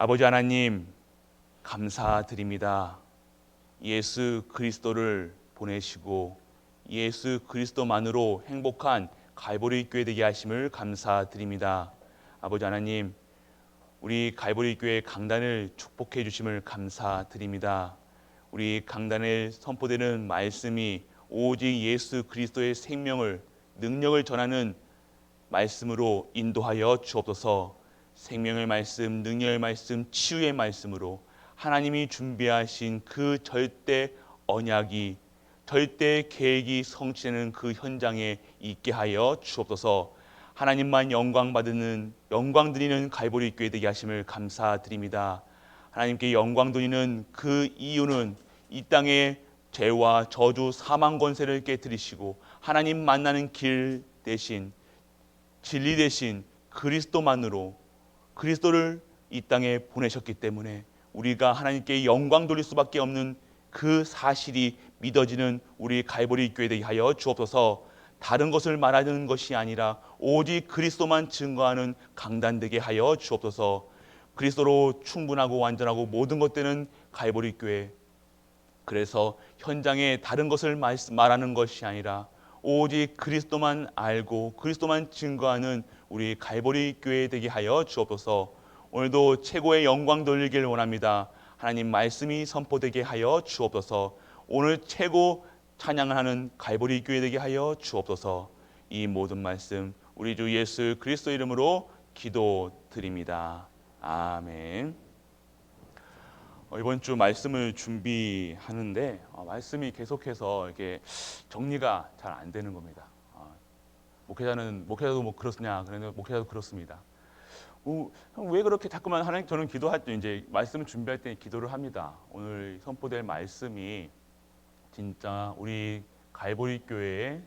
아버지 하나님, 감사드립니다. 예수 그리스도를 보내시고 예수 그리스도만으로 행복한 갈보리 교회 되게 하심을 감사드립니다. 아버지 하나님, 우리 갈보리 교회 강단을 축복해 주심을 감사드립니다. 우리 강단에 선포되는 말씀이 오직 예수 그리스도의 생명을, 능력을 전하는 말씀으로 인도하여 주옵소서. 생명의 말씀, 능력의 말씀, 치유의 말씀으로 하나님이 준비하신 그 절대 언약이, 절대 계획이 성취되는 그 현장에 있게 하여 주옵소서. 하나님만 영광 드리는 갈보리 교회 되게 하심을 감사드립니다. 하나님께 영광 드리는 그 이유는 이 땅에 죄와 저주, 사망 권세를 깨뜨리시고 하나님 만나는 길 대신, 진리 대신 그리스도만으로, 그리스도를 이 땅에 보내셨기 때문에 우리가 하나님께 영광 돌릴 수밖에 없는 그 사실이 믿어지는 우리 갈보리 교회 되게 하여 주옵소서. 다른 것을 말하는 것이 아니라 오직 그리스도만 증거하는 강단 되게 하여 주옵소서. 그리스도로 충분하고 완전하고 모든 것 되는 갈보리 교회, 그래서 현장에 다른 것을 말하는 것이 아니라 오직 그리스도만 알고 그리스도만 증거하는 우리 갈보리 교회 되게 하여 주옵소서. 오늘도 최고의 영광 돌리길 원합니다. 하나님 말씀이 선포되게 하여 주옵소서. 오늘 최고 찬양을 하는 갈보리 교회 되게 하여 주옵소서. 이 모든 말씀 우리 주 예수 그리스도 이름으로 기도드립니다. 아멘. 이번 주 말씀을 준비하는데 말씀이 계속해서 이렇게 정리가 잘 안 되는 겁니다. 목회자도 뭐 그렇냐? 그런데 목회자도 그렇습니다. 왜 그렇게 자꾸만 하나님, 저는 기도할 때 이제 말씀을 준비할 때 기도를 합니다. 오늘 선포될 말씀이 진짜 우리 갈보리 교회의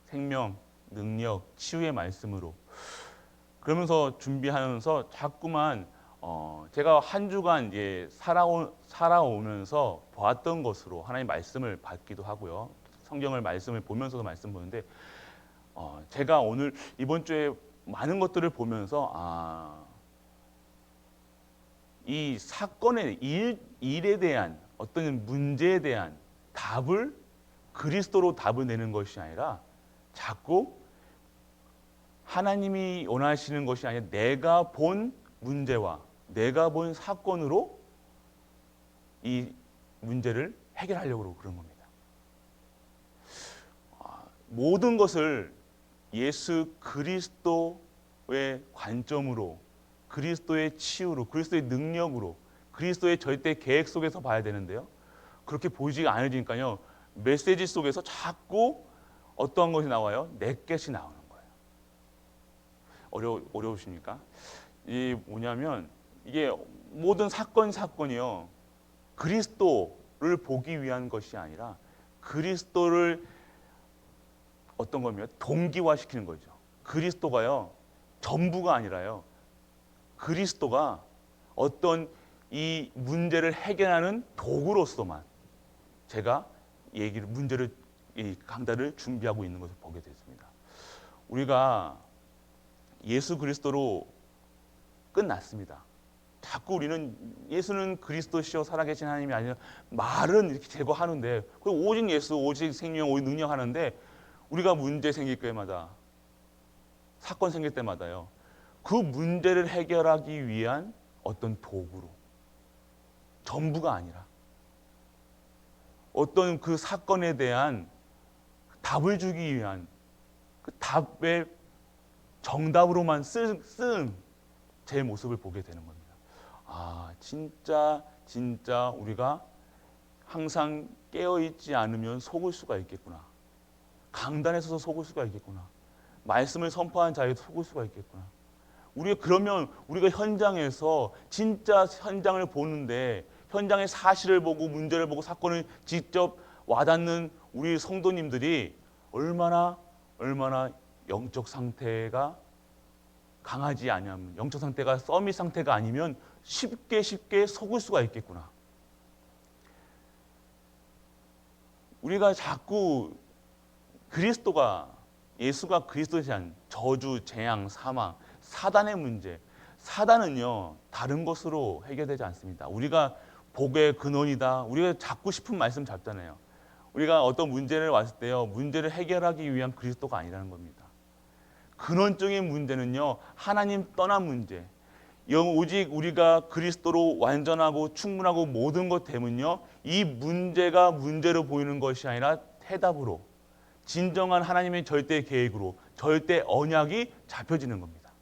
생명, 능력, 치유의 말씀으로, 그러면서 준비하면서 자꾸만 제가 한 주간 이제 살아오면서 보았던 것으로 하나님 말씀을 받기도 하고요. 성경을 말씀을 보면서도 말씀 보는데 제가 오늘 이번 주에 많은 것들을 보면서 이 사건의 일에 대한 어떤 문제에 대한 답을 그리스도로 답을 내는 것이 아니라 자꾸 하나님이 원하시는 것이 아니라 내가 본 문제와 내가 본 사건으로 이 문제를 해결하려고 그런 겁니다. 모든 것을 예수 그리스도의 관점으로, 그리스도의 치유로, 그리스도의 능력으로, 그리스도의 절대 계획 속에서 봐야 되는데요. 그렇게 보이지가 않으니까요. 메시지 속에서 자꾸 어떠한 것이 나와요? 내것이 나오는 거예요. 어려우십니까? 이 뭐냐면 이게 모든 사건이요. 그리스도를 보기 위한 것이 아니라 그리스도를 어떤 거면 동기화시키는 거죠. 그리스도가요. 전부가 아니라요. 그리스도가 어떤 이 문제를 해결하는 도구로서만 제가 이 강단을 준비하고 있는 것을 보게 됐습니다. 우리가 예수 그리스도로 끝났습니다. 자꾸 우리는 예수는 그리스도시요 살아계신 하나님이 아니라 말은 이렇게 제거하는데, 그리고 오직 예수, 오직 생명, 오직 능력 하는데 우리가 문제 생길 때마다, 사건 생길 때마다요, 그 문제를 해결하기 위한 어떤 도구로, 전부가 아니라 어떤 그 사건에 대한 답을 주기 위한 그 답의 정답으로만 쓴 제 모습을 보게 되는 겁니다. 진짜 우리가 항상 깨어있지 않으면 속을 수가 있겠구나. 강단에 서서 속을 수가 있겠구나. 말씀을 선포하는 자리에서 속을 수가 있겠구나. 그러면 우리가 현장에서 진짜 현장을 보는데, 현장의 사실을 보고 문제를 보고 사건을 직접 와닿는 우리 성도님들이 얼마나 영적 상태가 강하지 않으면, 영적 상태가 서밋 상태가 아니면 쉽게 속을 수가 있겠구나. 우리가 자꾸 예수가 그리스도에 대한 저주, 재앙, 사망, 사단의 문제, 사단은요 다른 것으로 해결되지 않습니다. 우리가 복의 근원이다. 우리가 잡고 싶은 말씀 잡잖아요. 우리가 어떤 문제를 왔을 때요 문제를 해결하기 위한 그리스도가 아니라는 겁니다. 근원적인 문제는요 하나님 떠난 문제. 오직 우리가 그리스도로 완전하고 충분하고 모든 것 되면요 이 문제가 문제로 보이는 것이 아니라 해답으로 진정한 하나님의 절대 계획으로 절대 언약이 잡혀지는 겁니다.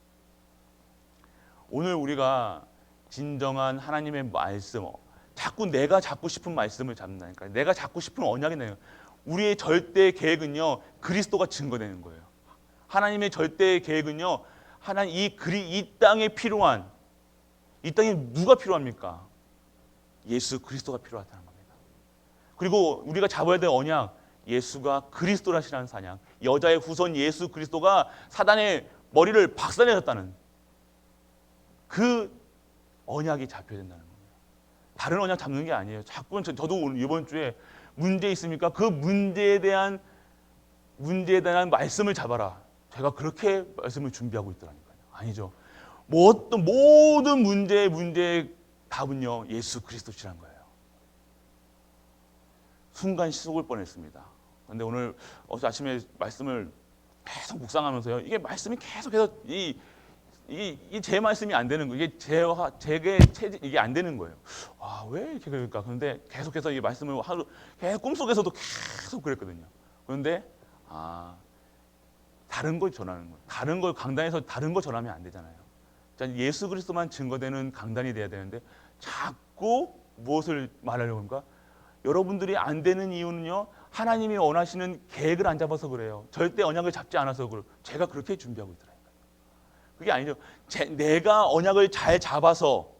오늘 우리가 진정한 하나님의 말씀, 자꾸 내가 잡고 싶은 말씀을 잡는다니까요. 내가 잡고 싶은 언약이 나요. 우리의 절대 계획은요 그리스도가 증거되는 거예요. 하나님의 절대 계획은요 하나님 이 땅에 필요한 이 땅에 누가 필요합니까? 예수 그리스도가 필요하다는 겁니다. 그리고 우리가 잡아야 될 언약 예수가 그리스도라시라는 사냥, 여자의 후손 예수 그리스도가 사단의 머리를 박살내셨다는 그 언약이 잡혀야 된다는 겁니다. 다른 언약 잡는 게 아니에요. 자꾸 저도 오늘 이번 주에 문제 있습니까? 그 문제에 대한 말씀을 잡아라. 제가 그렇게 말씀을 준비하고 있더라니까요. 아니죠. 어떤 모든 문제의 답은요 예수 그리스도시라는 거예요. 순간 속을 뻔했습니다. 그런데 오늘 어제 아침에 말씀을 계속 묵상하면서요. 이게 말씀이 계속해서 제 말씀이 안 되는 거예요. 이게 제게 이게 안 되는 거예요. 아, 왜 이렇게 그럴까? 그런데 계속해서 이 말씀을 하루 계속 꿈속에서도 계속 그랬거든요. 그런데 다른 걸 전하는 거예요. 다른 걸 강단에서 다른 거 전하면 안 되잖아요. 자, 예수 그리스도만 증거되는 강단이 돼야 되는데 자꾸 무엇을 말하려고 합니까? 여러분들이 안 되는 이유는요. 하나님이 원하시는 계획을 안 잡아서 그래요. 절대 언약을 잡지 않아서 그래요. 제가 그렇게 준비하고 있더라고요. 그게 아니죠. 내가 언약을 잘 잡아서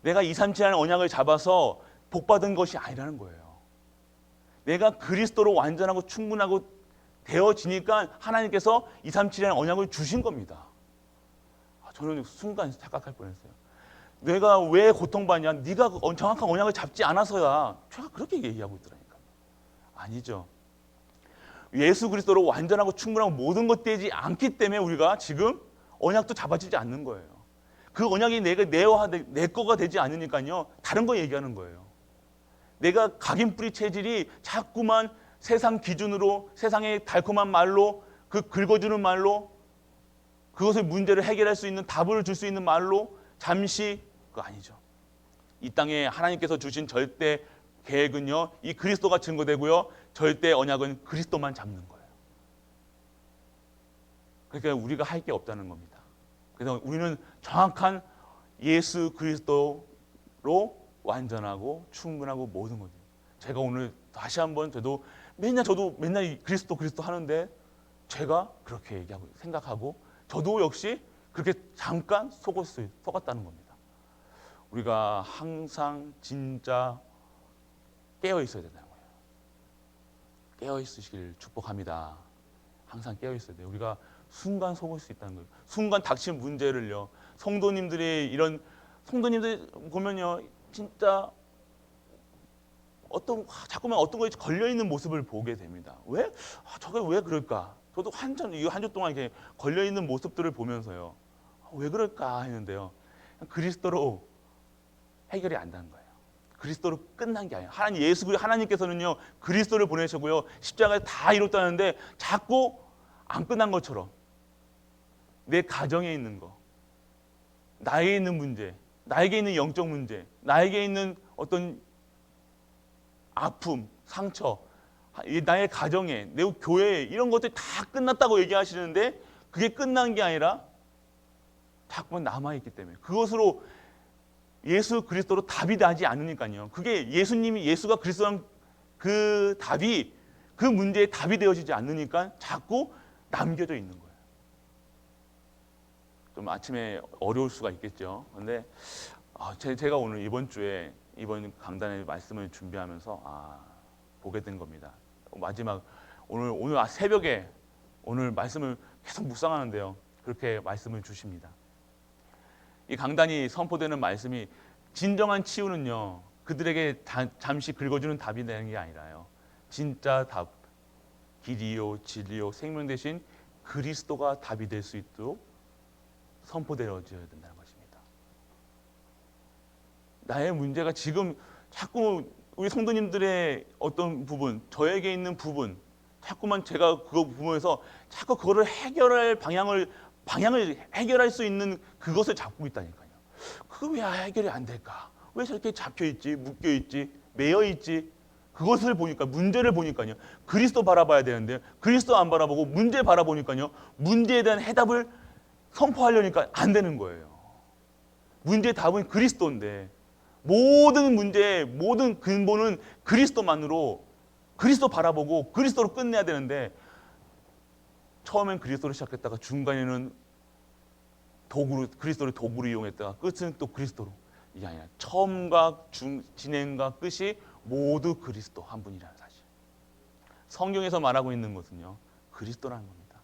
내가 2, 3, 7하는 언약을 잡아서 복받은 것이 아니라는 거예요. 내가 그리스도로 완전하고 충분하고 되어지니까 하나님께서 2, 3, 7하는 언약을 주신 겁니다. 저는 순간 착각할 뻔했어요. 내가 왜 고통받냐? 네가 정확한 언약을 잡지 않아서야. 제가 그렇게 얘기하고 있더라니까. 아니죠. 예수 그리스도로 완전하고 충분하고 모든 것 되지 않기 때문에 우리가 지금 언약도 잡아지지 않는 거예요. 그 언약이 내 거가 되지 않으니까요. 다른 거 얘기하는 거예요. 내가 각인뿌리 체질이 자꾸만 세상 기준으로 세상의 달콤한 말로 그 긁어주는 말로 그것의 문제를 해결할 수 있는 답을 줄 수 있는 말로 잠시 그거 아니죠. 이 땅에 하나님께서 주신 절대 계획은요. 이 그리스도가 증거되고요. 절대 언약은 그리스도만 잡는 거예요. 그러니까 우리가 할 게 없다는 겁니다. 그래서 우리는 정확한 예수 그리스도로 완전하고 충분하고 모든 거죠. 제가 오늘 다시 한번 저도 맨날 그리스도 하는데 제가 그렇게 얘기하고 생각하고 저도 역시 그렇게 잠깐 속았다는 겁니다. 우리가 항상 진짜 깨어 있어야 된다는 거예요. 깨어 있으시길 축복합니다. 항상 깨어 있어야 돼요. 우리가 순간 속을 수 있다는 거예요. 순간 닥친 문제를요. 성도님들 보면요, 진짜 자꾸만 어떤 거에 걸려 있는 모습을 보게 됩니다. 왜? 저게 왜 그럴까? 저도 한 주 동안 이렇게 걸려 있는 모습들을 보면서요. 왜 그럴까 했는데요. 그리스도로 해결이 안 되는 거예요. 그리스도로 끝난 게 아니에요. 하나님께서는요, 그리스도를 보내셨고요. 십자가를 다 이뤘다는데 자꾸 안 끝난 것처럼 내 가정에 있는 거, 나에게 있는 문제, 나에게 있는 영적 문제, 나에게 있는 어떤 아픔, 상처, 나의 가정에, 내 교회에 이런 것들이 다 끝났다고 얘기하시는데 그게 끝난 게 아니라 자꾸만 남아있기 때문에 그것으로 예수 그리스도로 답이 나지 않으니까요. 그게 예수가 그리스도란 그 답이 그 문제에 답이 되어지지 않으니까 자꾸 남겨져 있는 거예요. 좀 아침에 어려울 수가 있겠죠. 그런데 제가 오늘 이번 강단의 말씀을 준비하면서 보게 된 겁니다. 마지막 오늘 새벽에 오늘 말씀을 계속 묵상하는데요. 그렇게 말씀을 주십니다. 이 강단이 선포되는 말씀이 진정한 치유는요. 그들에게 잠시 긁어주는 답이 되는 게 아니라요. 진짜 답, 길이요, 진리요, 생명 대신 그리스도가 답이 될 수 있도록 선포되어져야 된다는 거예요. 나의 문제가 지금 자꾸 우리 성도님들의 어떤 부분, 저에게 있는 부분, 자꾸만 제가 그거 부분에서 자꾸 그거를 해결할 방향을 해결할 수 있는 그것을 잡고 있다니까요. 그거 왜 해결이 안 될까? 왜 저렇게 잡혀 있지, 묶여 있지, 매여 있지? 그것을 보니까, 문제를 보니까요. 그리스도 바라봐야 되는데 그리스도 안 바라보고 문제 바라보니까요. 문제에 대한 해답을 선포하려니까 안 되는 거예요. 문제의 답은 그리스도인데 모든 문제의 모든 근본은 그리스도만으로, 그리스도 바라보고 그리스도로 끝내야 되는데, 처음엔 그리스도를 시작했다가 중간에는 그리스도를 도구로 이용했다가 끝은 또 그리스도로. 이게 아니라 처음과 진행과 끝이 모두 그리스도 한 분이라는 사실. 성경에서 말하고 있는 것은요, 그리스도라는 겁니다.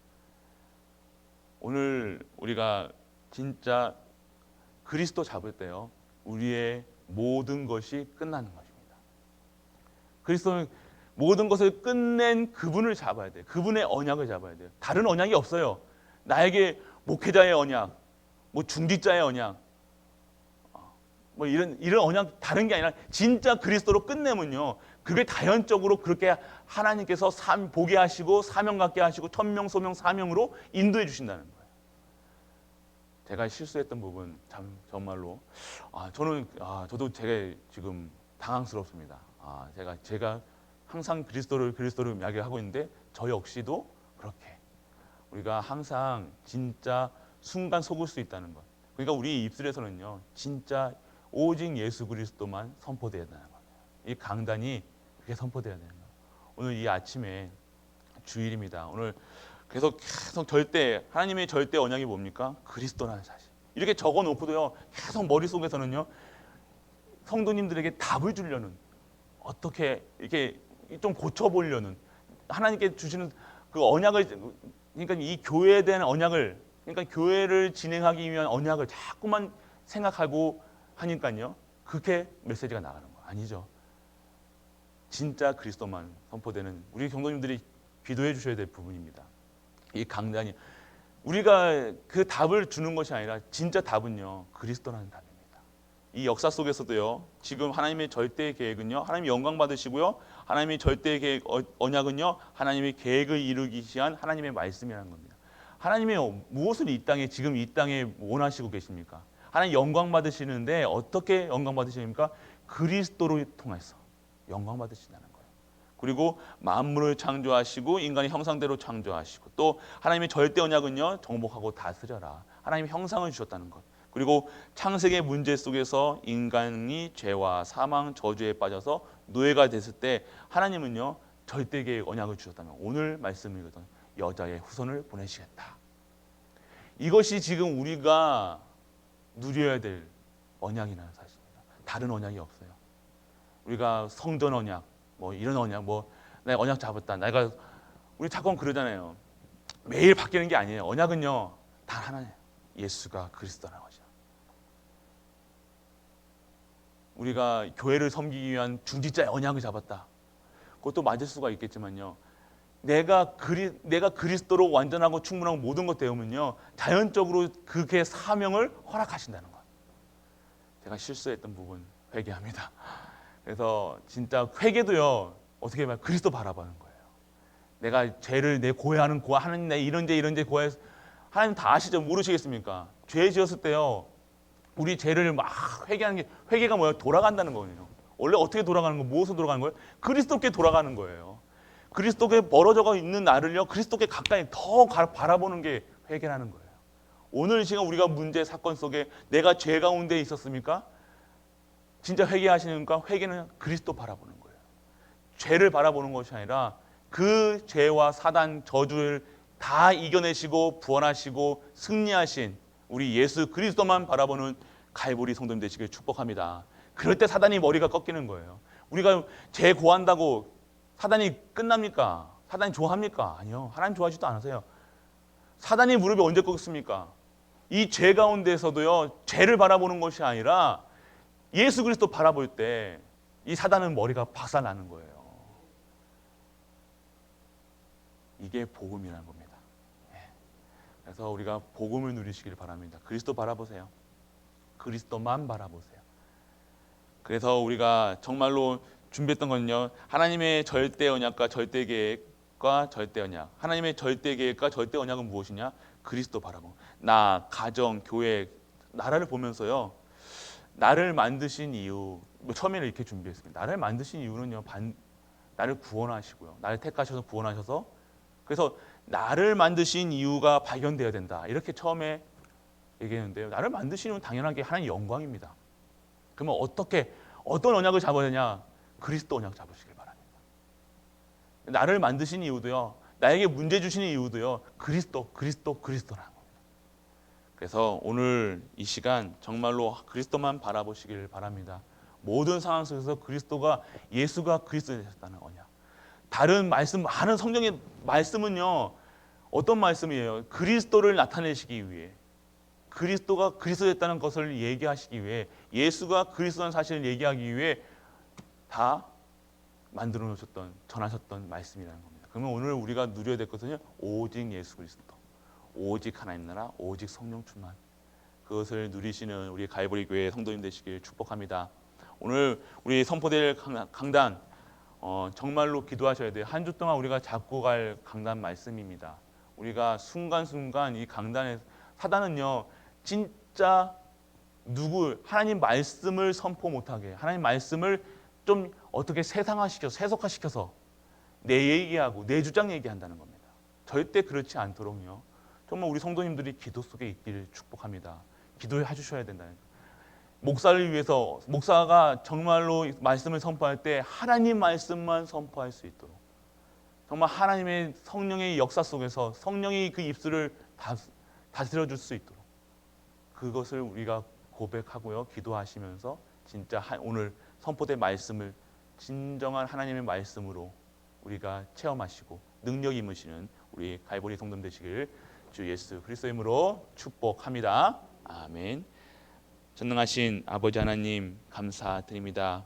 오늘 우리가 진짜 그리스도 잡을 때요, 우리의 모든 것이 끝나는 것입니다. 그리스도는 모든 것을 끝낸 그분을 잡아야 돼요. 그분의 언약을 잡아야 돼요. 다른 언약이 없어요. 나에게 목회자의 언약, 뭐 중직자의 언약, 뭐 이런 언약 다른 게 아니라 진짜 그리스도로 끝내면요, 그게 자연적으로 그렇게 하나님께서 보게 하시고 사명 갖게 하시고 천명 소명 사명으로 인도해 주신다는 거예요. 제가 실수했던 부분 참 정말로 저도 제가 지금 당황스럽습니다. 제가 항상 그리스도를 이야기하고 있는데 저 역시도 그렇게 우리가 항상 진짜 순간 속을 수 있다는 것. 그러니까 우리 입술에서는요, 진짜 오직 예수 그리스도만 선포되어야 된다는 거예요. 이 강단이 그게 선포되어야 되는 거예요. 오늘 이 아침에 주일입니다. 오늘 계속 절대, 하나님의 절대 언약이 뭡니까? 그리스도라는 사실. 이렇게 적어 놓고도요, 계속 머릿속에서는요, 성도님들에게 답을 주려는, 어떻게 이렇게 좀 고쳐보려는, 하나님께 주시는 그 언약을, 그러니까 이 교회에 대한 언약을, 그러니까 교회를 진행하기 위한 언약을 자꾸만 생각하고 하니까요, 그렇게 메시지가 나가는 거 아니죠. 진짜 그리스도만 선포되는, 우리 성도님들이 기도해 주셔야 될 부분입니다. 이 강단이 우리가 그 답을 주는 것이 아니라 진짜 답은요, 그리스도라는 답입니다. 이 역사 속에서도요, 지금 하나님의 절대 계획은요, 하나님이 영광 받으시고요, 하나님의 절대 계획 언약은요, 하나님의 계획을 이루기 위한 하나님의 말씀이라는 겁니다. 하나님이 무엇을 지금 이 땅에 원하시고 계십니까? 하나님 영광 받으시는데 어떻게 영광 받으십니까? 그리스도로 통해서 영광 받으신다는 거예요. 그리고 만물을 창조하시고 인간의 형상대로 창조하시고, 또 하나님의 절대 언약은요, 정복하고 다스려라. 하나님의 형상을 주셨다는 것. 그리고 창세기의 문제 속에서 인간이 죄와 사망, 저주에 빠져서 노예가 됐을 때 하나님은요, 절대 계획 언약을 주셨다면 오늘 말씀을 읽었던 여자의 후손을 보내시겠다. 이것이 지금 우리가 누려야 될 언약이라는 사실입니다. 다른 언약이 없어요. 우리가 성전 언약, 뭐 이런 언약, 뭐 내가 언약 잡았다. 우리 자꾸 그러잖아요. 매일 바뀌는 게 아니에요. 언약은요, 단 하나예요. 예수가 그리스도라는 거죠. 우리가 교회를 섬기기 위한 중직자의 언약을 잡았다. 그것도 맞을 수가 있겠지만요, 내가 그리스도로 완전하고 충분하고 모든 것 되면요, 자연적으로 그게 사명을 허락하신다는 것. 제가 실수했던 부분 회개합니다. 그래서 진짜 회개도요, 어떻게 보면 그리스도 바라보는 거예요. 내가 죄를 고해하는 하나님, 내 이런 죄 고해, 하나님 다 아시죠? 모르시겠습니까? 죄 지었을 때요, 우리 죄를 막 회개하는 게, 회개가 뭐예요? 돌아간다는 거예요. 원래 어떻게 돌아가는 거, 무엇으로 돌아가는 거예요? 그리스도께 돌아가는 거예요. 그리스도께 멀어져 있는 나를요, 그리스도께 가까이 더 바라보는 게 회개라는 거예요. 오늘 시간 우리가 문제 사건 속에 내가 죄 가운데 있었습니까? 진짜 회개하시니까 회개는 그리스도 바라보는 거예요. 죄를 바라보는 것이 아니라 그 죄와 사단 저주를 다 이겨내시고 부활하시고 승리하신 우리 예수 그리스도만 바라보는 갈보리 성도님 되시길 축복합니다. 그럴 때 사단이 머리가 꺾이는 거예요. 우리가 죄 고한다고 사단이 끝납니까? 사단이 좋아합니까? 아니요. 하나님 좋아하지도 않으세요. 사단이 무릎이 언제 꺾습니까? 이 죄 가운데서도요, 죄를 바라보는 것이 아니라 예수 그리스도 바라볼 때 이 사단은 머리가 박살나는 거예요. 이게 복음이라는 겁니다. 그래서 우리가 복음을 누리시길 바랍니다. 그리스도 바라보세요. 그리스도만 바라보세요. 그래서 우리가 정말로 준비했던 건요, 하나님의 절대 언약과 절대 계획과 절대 언약. 하나님의 절대 계획과 절대 언약은 무엇이냐? 그리스도 바라보. 나, 가정, 교회, 나라를 보면서요, 나를 만드신 이유, 처음에는 이렇게 준비했습니다. 나를 만드신 이유는요, 나를 구원하시고요, 나를 택하셔서 구원하셔서, 그래서 나를 만드신 이유가 발견되어야 된다, 이렇게 처음에 얘기했는데요, 나를 만드신 이유는 당연하게 하나님 영광입니다. 그러면 어떤 언약을 잡아야 되냐? 그리스도 언약 잡으시길 바랍니다. 나를 만드신 이유도요, 나에게 문제 주시는 이유도요, 그리스도라는 겁니다. 그래서 오늘 이 시간 정말로 그리스도만 바라보시길 바랍니다. 모든 상황 속에서 예수가 그리스도에 되셨다는 언약. 다른 말씀, 많은 성경의 말씀은요, 어떤 말씀이에요? 그리스도를 나타내시기 위해, 그리스도가 그리스도였다는 것을 얘기하시기 위해, 예수가 그리스도라는 사실을 얘기하기 위해 다 만들어 놓으셨던, 전하셨던 말씀이라는 겁니다. 그러면 오늘 우리가 누려야 될 것은요, 오직 예수 그리스도, 오직 하나님 나라, 오직 성령 충만, 그것을 누리시는 우리 갈보리 교회 성도님 되시길 축복합니다. 오늘 우리 선포될 강단, 정말로 기도하셔야 돼요. 한 주 동안 우리가 잡고 갈 강단 말씀입니다. 우리가 순간순간 이 강단에, 사단은요, 진짜 하나님 말씀을 선포 못하게, 하나님 말씀을 좀 어떻게 세상화시켜서, 세속화시켜서 내 얘기하고 내 주장 얘기한다는 겁니다. 절대 그렇지 않도록요, 정말 우리 성도님들이 기도 속에 있기를 축복합니다. 기도해 주셔야 된다는 거예요. 목사를 위해서, 목사가 정말로 말씀을 선포할 때 하나님 말씀만 선포할 수 있도록, 정말 하나님의 성령의 역사 속에서 성령이 그 입술을 다스려 줄 수 있도록, 그것을 우리가 고백하고요, 기도하시면서 진짜 오늘 선포된 말씀을 진정한 하나님의 말씀으로 우리가 체험하시고 능력 임으시는 우리 갈보리 성도님 되시길 주 예수 그리스도의 이름으로 축복합니다. 아멘. 전능하신 아버지 하나님, 감사드립니다.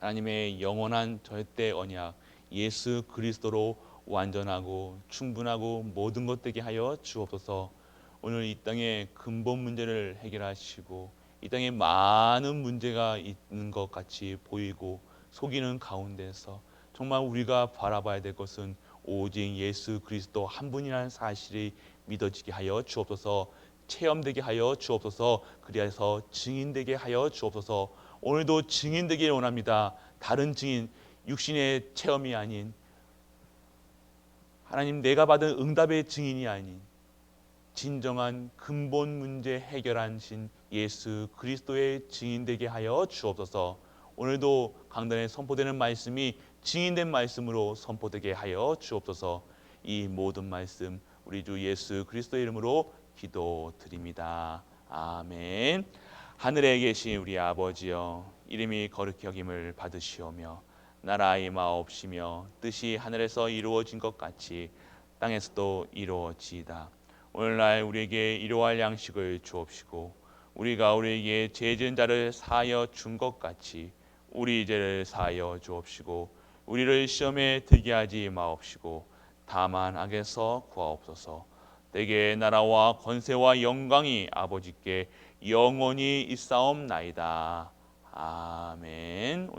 하나님의 영원한 절대 언약 예수 그리스도로 완전하고 충분하고 모든 것 되게 하여 주옵소서. 오늘 이 땅의 근본 문제를 해결하시고, 이 땅에 많은 문제가 있는 것 같이 보이고 속이는 가운데서 정말 우리가 바라봐야 될 것은 오직 예수 그리스도 한 분이라는 사실이 믿어지게 하여 주옵소서. 체험되게 하여 주옵소서. 그리하여서 증인되게 하여 주옵소서. 오늘도 증인되기를 원합니다. 다른 증인, 육신의 체험이 아닌, 하나님 내가 받은 응답의 증인이 아닌 진정한 근본 문제 해결하신 예수 그리스도의 증인되게 하여 주옵소서. 오늘도 강단에 선포되는 말씀이 증인된 말씀으로 선포되게 하여 주옵소서. 이 모든 말씀 우리 주 예수 그리스도의 이름으로 기도드립니다. 아멘. 하늘에 계신 우리 아버지여, 이름이 거룩히 여김을 받으시오며 나라의 마옵시며 뜻이 하늘에서 이루어진 것 같이 땅에서도 이루어지이다. 오늘날 우리에게 일용할 양식을 주옵시고, 우리가 우리에게 죄 지은 자를 사하여 준 것 같이 우리 죄를 사하여 주옵시고, 우리를 시험에 들게 하지 마옵시고 다만 악에서 구하옵소서. 내게 나라와 권세와 영광이 아버지께 영원히 있사옵나이다. 아멘.